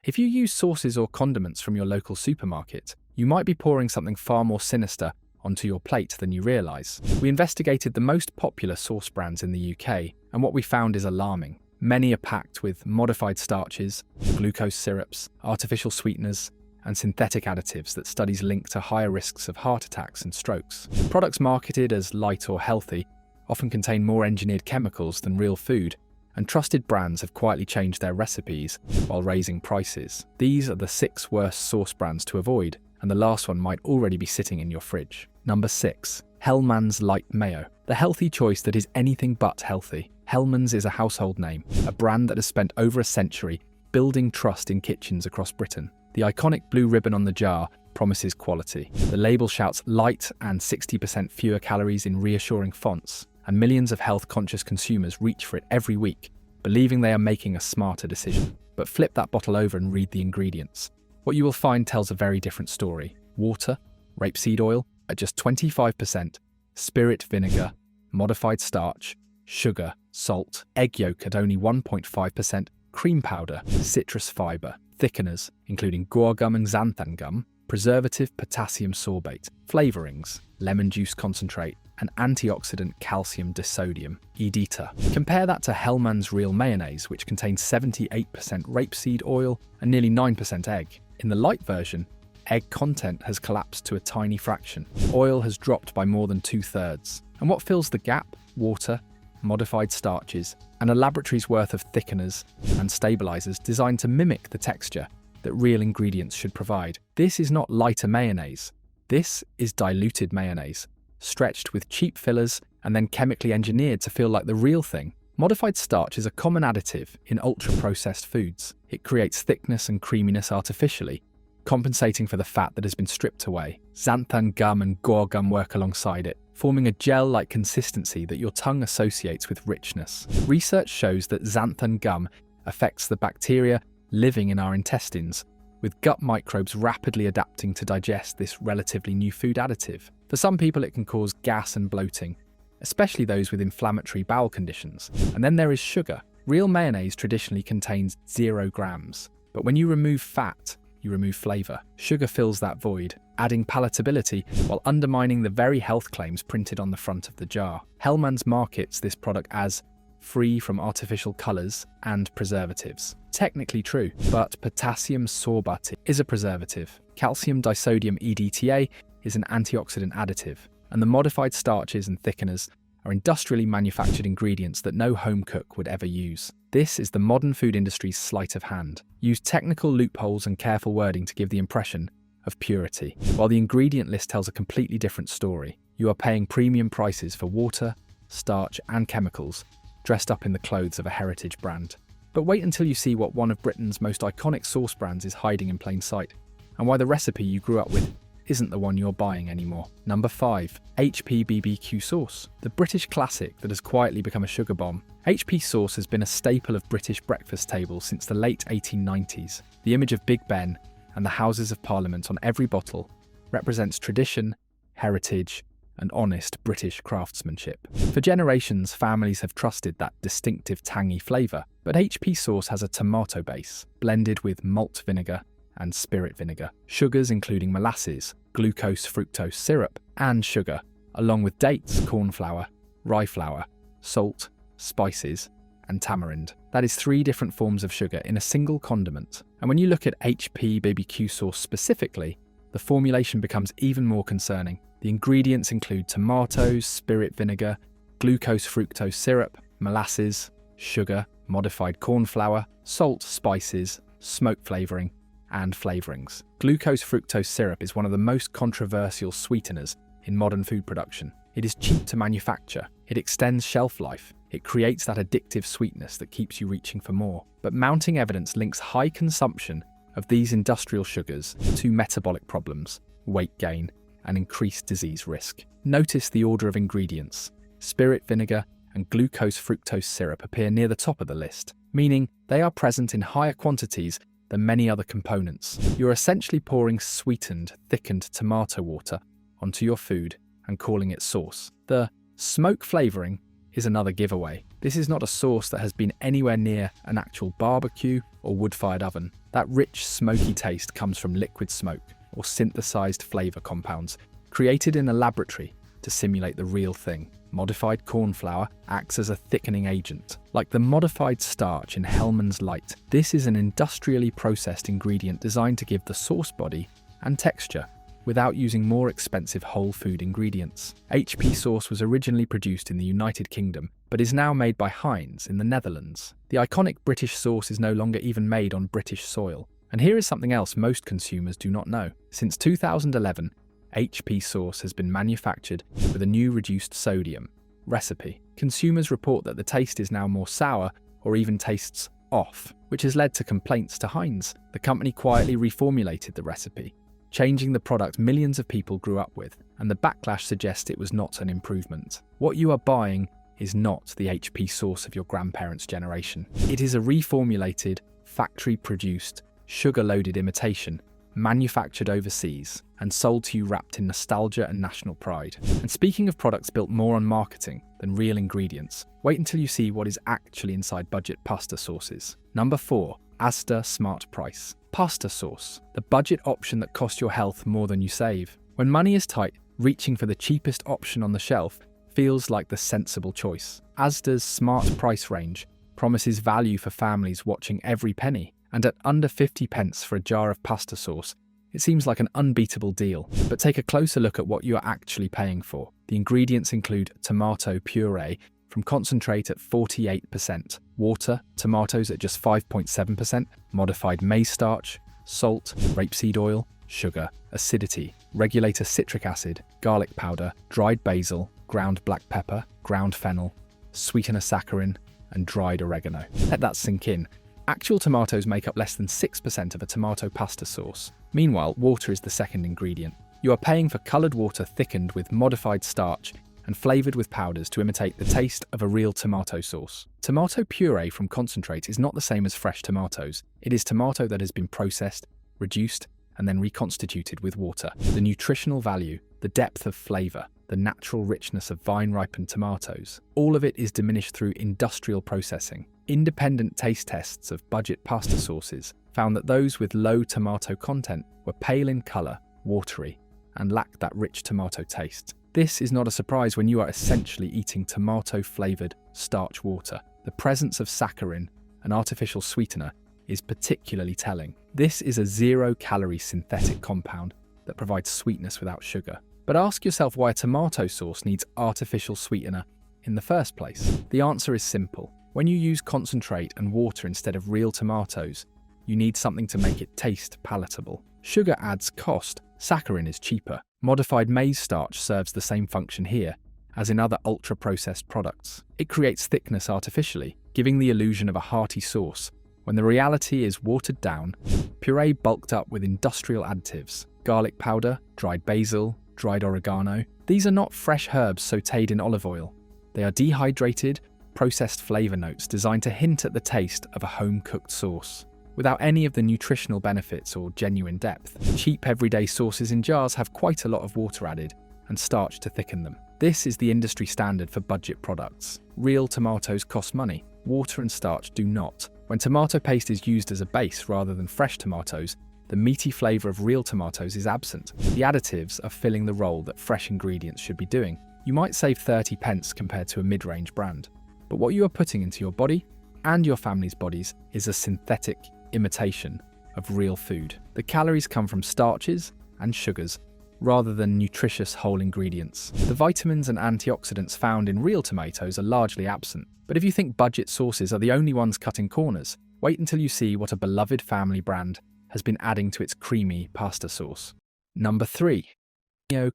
If you use sauces or condiments from your local supermarket, you might be pouring something far more sinister onto your plate than you realise. We investigated the most popular sauce brands in the UK, and what we found is alarming. Many are packed with modified starches, glucose syrups, artificial sweeteners, and synthetic additives that studies link to higher risks of heart attacks and strokes. Products marketed as light or healthy often contain more engineered chemicals than real food, and trusted brands have quietly changed their recipes while raising prices. These are the 6 worst sauce brands to avoid, and the last one might already be sitting in your fridge. Number 6. Hellmann's Light Mayo. The healthy choice that is anything but healthy. Hellmann's is a household name, a brand that has spent over a century building trust in kitchens across Britain. The iconic blue ribbon on the jar promises quality. The label shouts light and 60% fewer calories in reassuring fonts, and millions of health-conscious consumers reach for it every week, believing they are making a smarter decision. But flip that bottle over and read the ingredients. What you will find tells a very different story. Water, rapeseed oil at just 25%, spirit vinegar, modified starch, sugar, salt, egg yolk at only 1.5%, cream powder, citrus fibre, thickeners, including guar gum and xanthan gum, preservative potassium sorbate, flavourings, lemon juice concentrate, and antioxidant calcium disodium, EDTA. Compare that to Hellmann's Real Mayonnaise, which contains 78% rapeseed oil and nearly 9% egg. In the light version, egg content has collapsed to a tiny fraction. Oil has dropped by more than 2/3. And what fills the gap? Water, modified starches, and a laboratory's worth of thickeners and stabilizers designed to mimic the texture that real ingredients should provide. This is not lighter mayonnaise. This is diluted mayonnaise, stretched with cheap fillers and then chemically engineered to feel like the real thing. Modified starch is a common additive in ultra-processed foods. It creates thickness and creaminess artificially, compensating for the fat that has been stripped away. Xanthan gum and guar gum work alongside it, forming a gel-like consistency that your tongue associates with richness. Research shows that xanthan gum affects the bacteria living in our intestines, with gut microbes rapidly adapting to digest this relatively new food additive. For some people, it can cause gas and bloating, especially those with inflammatory bowel conditions. And then there is sugar. Real mayonnaise traditionally contains 0 grams, but when you remove fat, you remove flavour. Sugar fills that void, adding palatability while undermining the very health claims printed on the front of the jar. Hellmann's markets this product as free from artificial colours and preservatives. Technically true, but potassium sorbate is a preservative. Calcium disodium EDTA is an antioxidant additive, and the modified starches and thickeners are industrially manufactured ingredients that no home cook would ever use. This is the modern food industry's sleight of hand. Use technical loopholes and careful wording to give the impression of purity, while the ingredient list tells a completely different story. You are paying premium prices for water, starch, and chemicals, dressed up in the clothes of a heritage brand. But wait until you see what one of Britain's most iconic sauce brands is hiding in plain sight, and why the recipe you grew up with isn't the one you're buying anymore. Number 5. HP BBQ sauce. The British classic that has quietly become a sugar bomb. HP sauce has been a staple of British breakfast tables since the late 1890s. The image of Big Ben and the Houses of Parliament on every bottle represents tradition, heritage, and honest British craftsmanship. For generations, families have trusted that distinctive tangy flavour, but HP sauce has a tomato base, blended with malt vinegar and spirit vinegar, sugars including molasses, glucose fructose syrup, and sugar, along with dates, corn flour, rye flour, salt, spices, and tamarind. That is 3 different forms of sugar in a single condiment. And when you look at HP BBQ sauce specifically, the formulation becomes even more concerning. The ingredients include tomatoes, spirit vinegar, glucose fructose syrup, molasses, sugar, modified corn flour, salt, spices, smoke flavouring, and flavourings. Glucose fructose syrup is one of the most controversial sweeteners in modern food production. It is cheap to manufacture, it extends shelf life, it creates that addictive sweetness that keeps you reaching for more. But mounting evidence links high consumption of these industrial sugars to metabolic problems, weight gain, and increased disease risk. Notice the order of ingredients. Spirit vinegar and glucose fructose syrup appear near the top of the list, meaning they are present in higher quantities than many other components. You're essentially pouring sweetened, thickened tomato water onto your food and calling it sauce. The smoke flavouring is another giveaway. This is not a sauce that has been anywhere near an actual barbecue or wood-fired oven. That rich, smoky taste comes from liquid smoke or synthesized flavor compounds created in a laboratory to simulate the real thing. Modified corn flour acts as a thickening agent. Like the modified starch in Hellmann's Light, this is an industrially processed ingredient designed to give the sauce body and texture without using more expensive whole food ingredients. HP sauce was originally produced in the United Kingdom, but is now made by Heinz in the Netherlands. The iconic British sauce is no longer even made on British soil. And here is something else most consumers do not know. Since 2011, HP sauce has been manufactured with a new reduced sodium recipe. Consumers report that the taste is now more sour or even tastes off, which has led to complaints to Heinz. The company quietly reformulated the recipe, changing the product millions of people grew up with, and the backlash suggests it was not an improvement. What you are buying is not the HP sauce of your grandparents' generation. It is a reformulated, factory-produced, sugar-loaded imitation, manufactured overseas, and sold to you wrapped in nostalgia and national pride. And speaking of products built more on marketing than real ingredients, wait until you see what is actually inside budget pasta sauces. Number 4. Asda Smart Price. Pasta sauce, the budget option that costs your health more than you save. When money is tight, reaching for the cheapest option on the shelf feels like the sensible choice. Asda's Smart Price range promises value for families watching every penny, and at under 50 pence for a jar of pasta sauce, it seems like an unbeatable deal. But take a closer look at what you are actually paying for. The ingredients include tomato puree from concentrate at 48%, water, tomatoes at just 5.7%, modified maize starch, salt, rapeseed oil, sugar, acidity, regulator citric acid, garlic powder, dried basil, ground black pepper, ground fennel, sweetener saccharin, and dried oregano. Let that sink in. Actual tomatoes make up less than 6% of a tomato pasta sauce. Meanwhile, water is the second ingredient. You are paying for coloured water thickened with modified starch and flavoured with powders to imitate the taste of a real tomato sauce. Tomato puree from concentrate is not the same as fresh tomatoes. It is tomato that has been processed, reduced, and then reconstituted with water. The nutritional value, the depth of flavour, the natural richness of vine-ripened tomatoes, all of it is diminished through industrial processing. Independent taste tests of budget pasta sauces found that those with low tomato content were pale in colour, watery, and lacked that rich tomato taste. This is not a surprise when you are essentially eating tomato-flavoured starch water. The presence of saccharin, an artificial sweetener, is particularly telling. This is a zero-calorie synthetic compound that provides sweetness without sugar. But ask yourself why a tomato sauce needs artificial sweetener in the first place. The answer is simple. When you use concentrate and water instead of real tomatoes, you need something to make it taste palatable. Sugar adds cost, saccharin is cheaper. Modified maize starch serves the same function here as in other ultra-processed products. It creates thickness artificially, giving the illusion of a hearty sauce, when the reality is watered down, puree bulked up with industrial additives, garlic powder, dried basil, dried oregano. These are not fresh herbs sautéed in olive oil. They are dehydrated, processed flavour notes designed to hint at the taste of a home-cooked sauce, without any of the nutritional benefits or genuine depth. Cheap everyday sauces in jars have quite a lot of water added and starch to thicken them. This is the industry standard for budget products. Real tomatoes cost money, water and starch do not. When tomato paste is used as a base rather than fresh tomatoes, the meaty flavour of real tomatoes is absent. The additives are filling the role that fresh ingredients should be doing. You might save 30 pence compared to a mid-range brand, but what you are putting into your body and your family's bodies is a synthetic imitation of real food. The calories come from starches and sugars rather than nutritious whole ingredients. The vitamins and antioxidants found in real tomatoes are largely absent. But if you think budget sauces are the only ones cutting corners, wait until you see what a beloved family brand has been adding to its creamy pasta sauce. Number 3.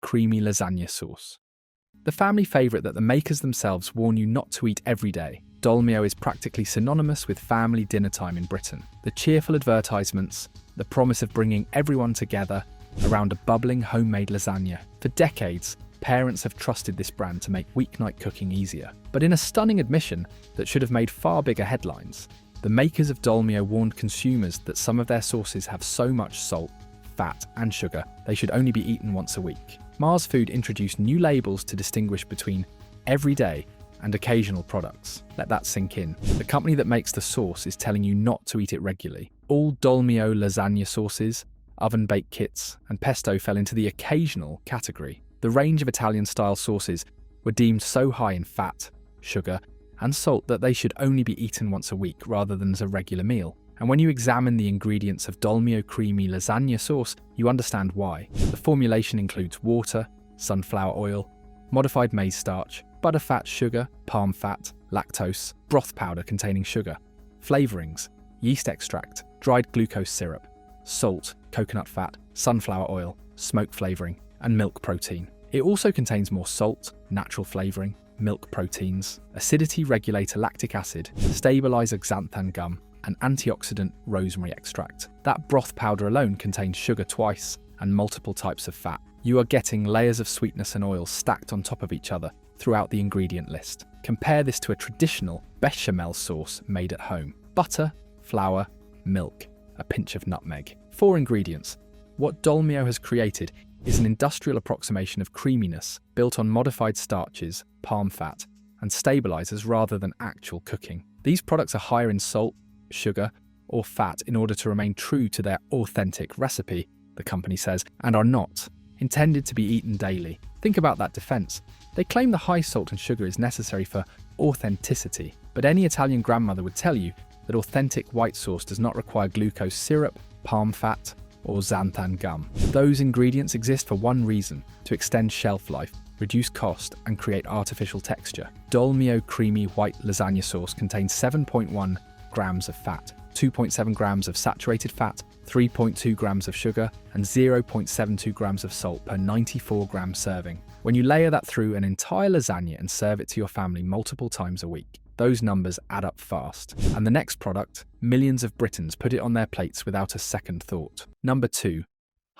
Creamy lasagna sauce. The family favourite that the makers themselves warn you not to eat every day. Dolmio is practically synonymous with family dinner time in Britain. The cheerful advertisements, the promise of bringing everyone together around a bubbling homemade lasagna. For decades, parents have trusted this brand to make weeknight cooking easier. But in a stunning admission that should have made far bigger headlines, the makers of Dolmio warned consumers that some of their sauces have so much salt, fat, and sugar they should only be eaten once a week. Mars Food introduced new labels to distinguish between everyday and occasional products. Let that sink in. The company that makes the sauce is telling you not to eat it regularly. All dolmio lasagna sauces, oven-baked kits, and pesto fell into the occasional category. The range of Italian-style sauces were deemed so high in fat, sugar, and salt that they should only be eaten once a week rather than as a regular meal. And when you examine the ingredients of dolmio creamy lasagna sauce, you understand why. The formulation includes water, sunflower oil, modified maize starch, butterfat sugar, palm fat, lactose, broth powder containing sugar, flavorings, yeast extract, dried glucose syrup, salt, coconut fat, sunflower oil, smoke flavoring, and milk protein. It also contains more salt, natural flavoring, milk proteins, acidity regulator lactic acid, stabilizer xanthan gum, and antioxidant rosemary extract. That broth powder alone contains sugar twice and multiple types of fat. You are getting layers of sweetness and oil stacked on top of each other throughout the ingredient list. Compare this to a traditional bechamel sauce made at home. Butter, flour, milk, a pinch of nutmeg. 4 ingredients. What Dolmio has created is an industrial approximation of creaminess built on modified starches, palm fat, and stabilizers rather than actual cooking. These products are higher in salt, sugar, or fat in order to remain true to their authentic recipe, the company says, and are not intended to be eaten daily. Think about that defense. They claim the high salt and sugar is necessary for authenticity, but any Italian grandmother would tell you that authentic white sauce does not require glucose syrup, palm fat, or xanthan gum. Those ingredients exist for one reason: to extend shelf life, reduce cost, and create artificial texture. Dolmio creamy white lasagna sauce contains 7.1 grams of fat, 2.7 grams of saturated fat, 3.2 grams of sugar, and 0.72 grams of salt per 94 gram serving. When you layer that through an entire lasagna and serve it to your family multiple times a week, those numbers add up fast. And the next product, millions of Britons put it on their plates without a second thought. Number 2,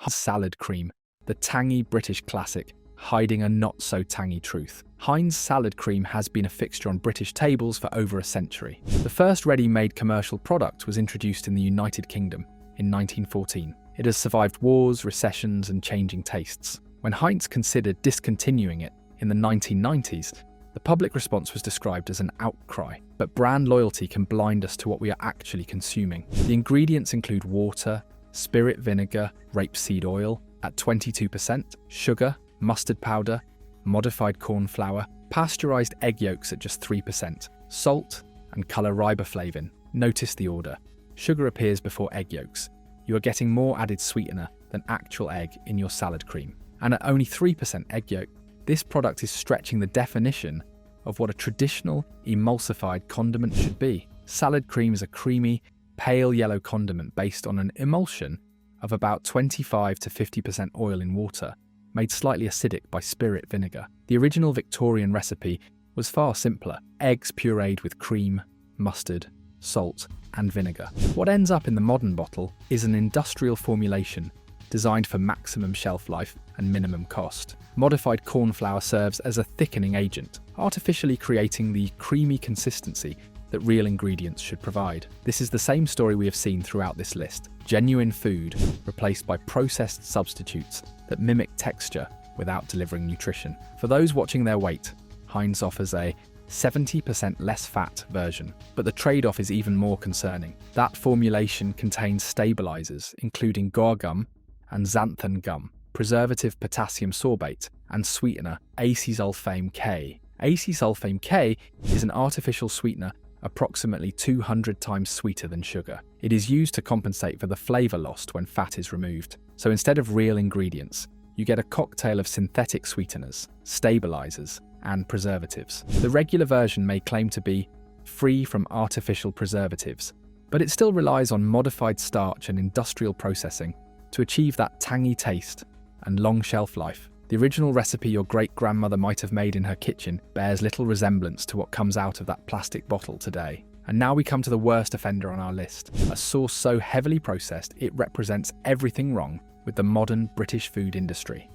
salad cream, the tangy British classic, hiding a not-so-tangy truth. Heinz salad cream has been a fixture on British tables for over a century. The first ready-made commercial product was introduced in the United Kingdom in 1914. It has survived wars, recessions, and changing tastes. When Heinz considered discontinuing it in the 1990s, the public response was described as an outcry. But brand loyalty can blind us to what we are actually consuming. The ingredients include water, spirit vinegar, rapeseed oil at 22%, sugar, mustard powder, modified corn flour, pasteurized egg yolks at just 3%, salt, and color riboflavin. Notice the order. Sugar appears before egg yolks. You are getting more added sweetener than actual egg in your salad cream. And at only 3% egg yolk, this product is stretching the definition of what a traditional emulsified condiment should be. Salad cream is a creamy, pale yellow condiment based on an emulsion of about 25 to 50% oil in water, made slightly acidic by spirit vinegar. The original Victorian recipe was far simpler: eggs pureed with cream, mustard, salt, and vinegar. What ends up in the modern bottle is an industrial formulation designed for maximum shelf life and minimum cost. Modified corn flour serves as a thickening agent, artificially creating the creamy consistency that real ingredients should provide. This is the same story we have seen throughout this list. Genuine food replaced by processed substitutes that mimic texture without delivering nutrition. For those watching their weight, Heinz offers a 70% less fat version, but the trade-off is even more concerning. That formulation contains stabilizers, including guar gum and xanthan gum, preservative potassium sorbate, and sweetener acesulfame K. Acesulfame K is an artificial sweetener approximately 200 times sweeter than sugar. It is used to compensate for the flavor lost when fat is removed. So instead of real ingredients, you get a cocktail of synthetic sweeteners, stabilizers, and preservatives. The regular version may claim to be free from artificial preservatives, but it still relies on modified starch and industrial processing to achieve that tangy taste and long shelf life. The original recipe your great-grandmother might have made in her kitchen bears little resemblance to what comes out of that plastic bottle today. And now we come to the worst offender on our list, a sauce so heavily processed it represents everything wrong with the modern British food industry.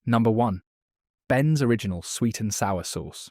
Number 1. Ben's Original Sweet and Sour Sauce.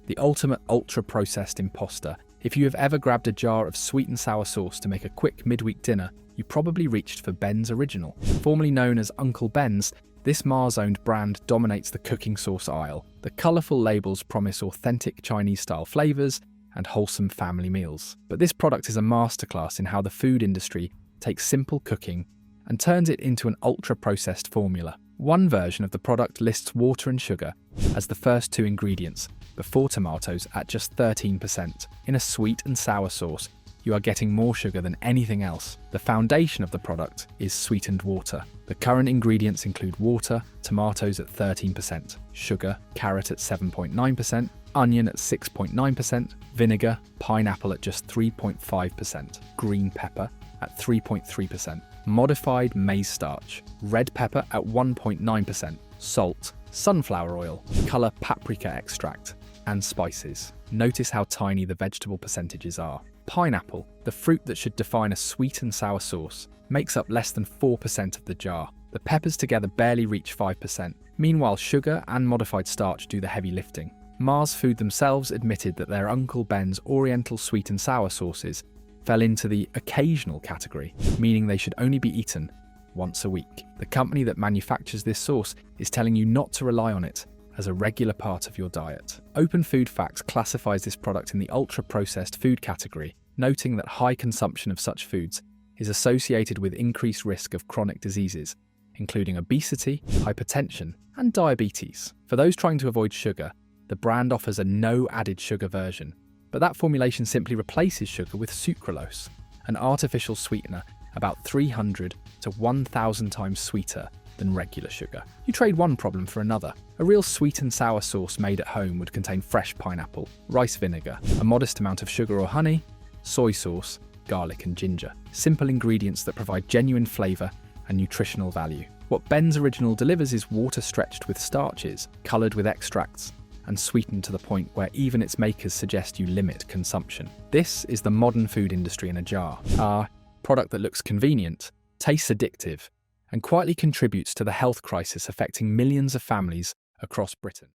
The ultimate ultra-processed imposter. If you have ever grabbed a jar of sweet and sour sauce to make a quick midweek dinner, you probably reached for Ben's Original. Formerly known as Uncle Ben's, this Mars-owned brand dominates the cooking sauce aisle. The colourful labels promise authentic Chinese-style flavours and wholesome family meals. But this product is a masterclass in how the food industry takes simple cooking and turns it into an ultra-processed formula. One version of the product lists water and sugar as the first two ingredients, before tomatoes at just 13%. In a sweet and sour sauce, you are getting more sugar than anything else. The foundation of the product is sweetened water. The current ingredients include water, tomatoes at 13%, sugar, carrot at 7.9%, onion at 6.9%, vinegar, pineapple at just 3.5%, green pepper at 3.3%, modified maize starch, red pepper at 1.9%, salt, sunflower oil, colour paprika extract, and spices. Notice how tiny the vegetable percentages are. Pineapple, the fruit that should define a sweet and sour sauce, makes up less than 4% of the jar. The peppers together barely reach 5%. Meanwhile, sugar and modified starch do the heavy lifting. Mars Food themselves admitted that their Uncle Ben's Oriental sweet and sour sauces fell into the occasional category, meaning they should only be eaten once a week. The company that manufactures this sauce is telling you not to rely on it as a regular part of your diet. Open Food Facts classifies this product in the ultra-processed food category, noting that high consumption of such foods is associated with increased risk of chronic diseases, including obesity, hypertension, and diabetes. For those trying to avoid sugar, the brand offers a no added sugar version, but that formulation simply replaces sugar with sucralose, an artificial sweetener about 300 to 1,000 times sweeter than regular sugar. You trade one problem for another. A real sweet and sour sauce made at home would contain fresh pineapple, rice vinegar, a modest amount of sugar or honey, soy sauce, garlic and ginger. Simple ingredients that provide genuine flavour and nutritional value. What Ben's Original delivers is water stretched with starches, coloured with extracts, and sweetened to the point where even its makers suggest you limit consumption. This is the modern food industry in a jar. A product that looks convenient, tastes addictive, and quietly contributes to the health crisis affecting millions of families across Britain.